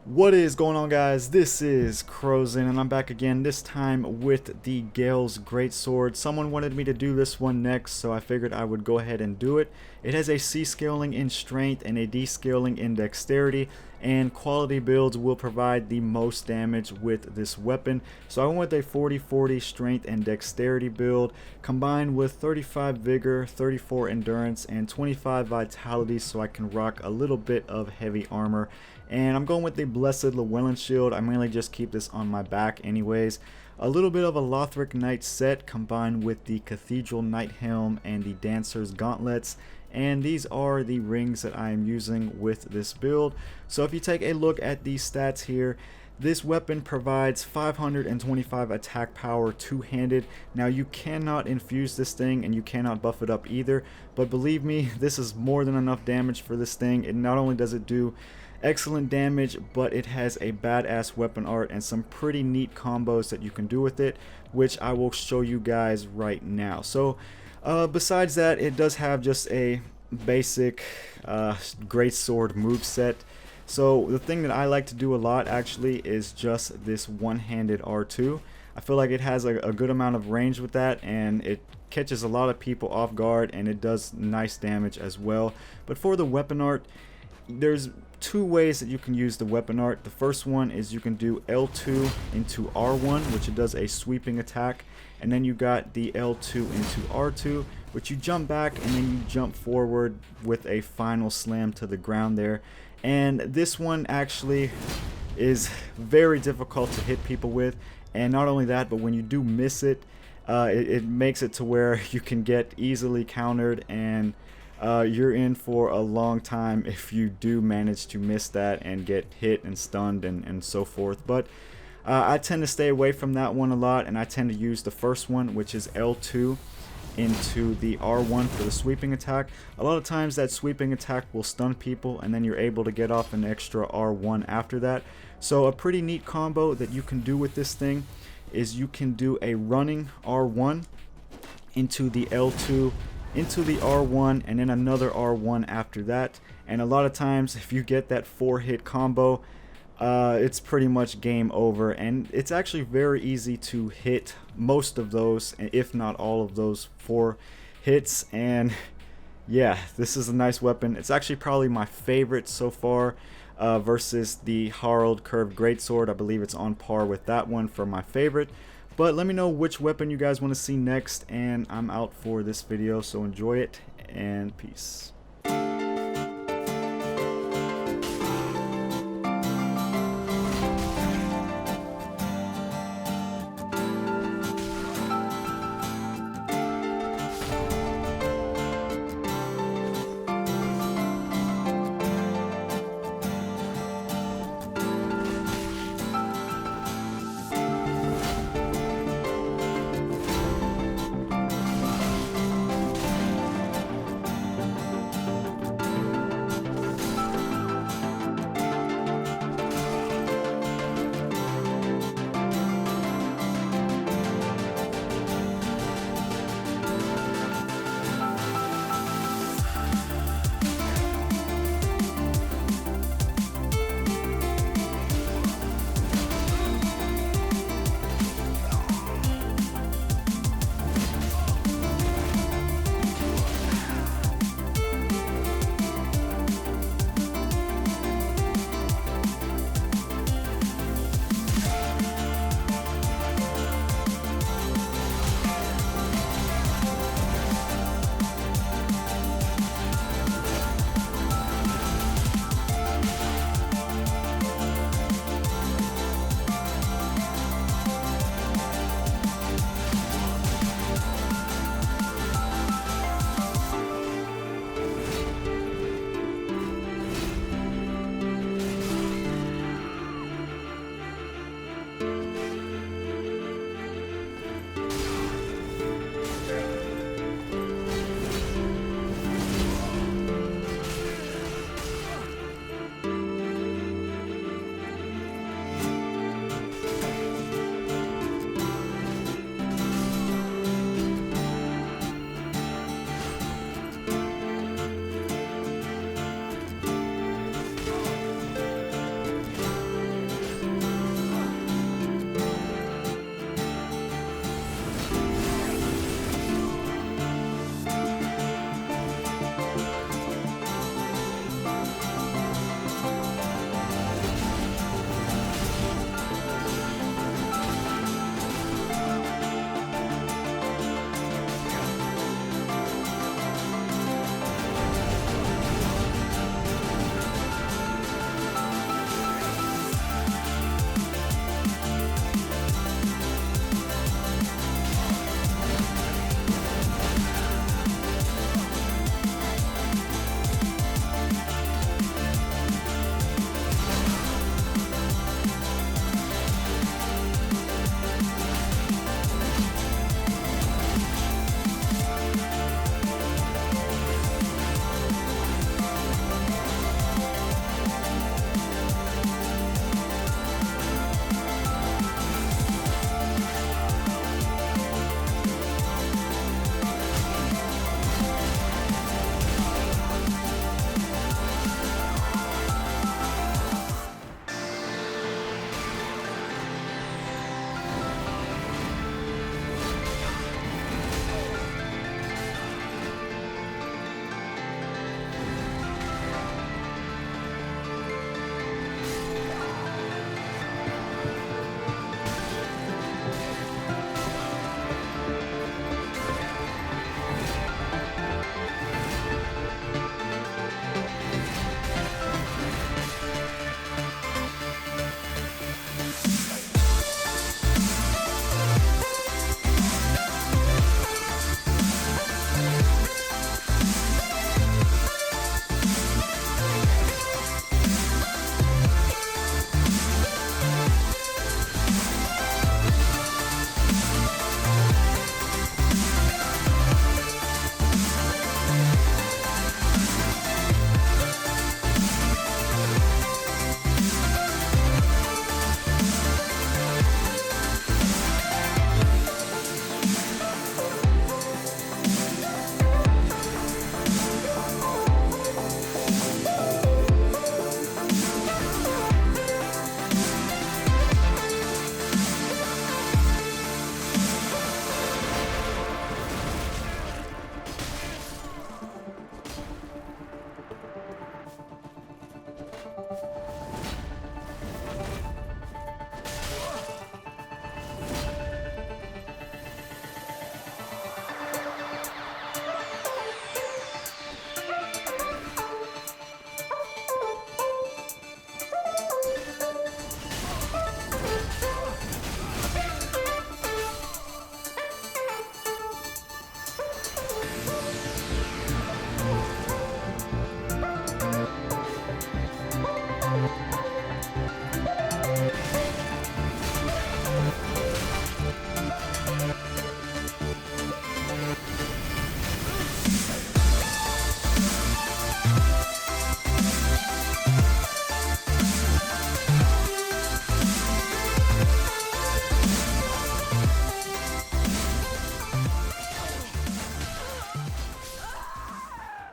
What is going on, guys? This is Crozen and I'm back again, this time with the Gael's Greatsword. Someone wanted me to do this one next, so I figured I would go ahead and do it. It has a C scaling in strength and a D scaling in dexterity, and quality builds will provide the most damage with this weapon. So I went with a 40-40 strength and dexterity build combined with 35 vigor, 34 endurance, and 25 vitality, so I can rock a little bit of heavy armor. And I'm going with the Blessed Llewellyn shield. I mainly just keep this on my back anyways. A little bit of a Lothric Knight set combined with the Cathedral Knight helm and the Dancer's gauntlets. And these are the rings that I am using with this build. So if you take a look at these stats here, this weapon provides 525 attack power two-handed. Now you cannot infuse this thing and you cannot buff it up either, but believe me, this is more than enough damage for this thing. It not only does it do excellent damage, but it has a badass weapon art and some pretty neat combos that you can do with it, which I will show you guys right now. So besides that, it does have just a basic Greatsword moveset. So the thing that I like to do a lot actually is just this one-handed R2. I feel like it has a good amount of range with that, and it catches a lot of people off guard, and it does nice damage as well. But for the weapon art, there's two ways that you can use the weapon art. The first one is you can do L2 into R1, which it does a sweeping attack, and then you got the L2 into R2, which you jump back and then you jump forward with a final slam to the ground there. And this one actually is very difficult to hit people with, and not only that, but when you do miss it, it makes it to where you can get easily countered, and you're in for a long time if you do manage to miss that and get hit and stunned and so forth. But I tend to stay away from that one a lot, and I tend to use the first one, which is L2 into the R1 for the sweeping attack. A lot of times that sweeping attack will stun people, and then you're able to get off an extra R1 after that. So a pretty neat combo that you can do with this thing is you can do a running R1 into the L2 into the R1 and then another R1 after that. And a lot of times if you get that 4-hit combo, it's pretty much game over, and it's actually very easy to hit most of those, if not all of those 4 hits. And yeah, this is a nice weapon. It's actually probably my favorite so far, versus the Harald Curved Greatsword. I believe it's on par with that one for my favorite. But let me know which weapon you guys want to see next, and I'm out for this video, so enjoy it, and peace.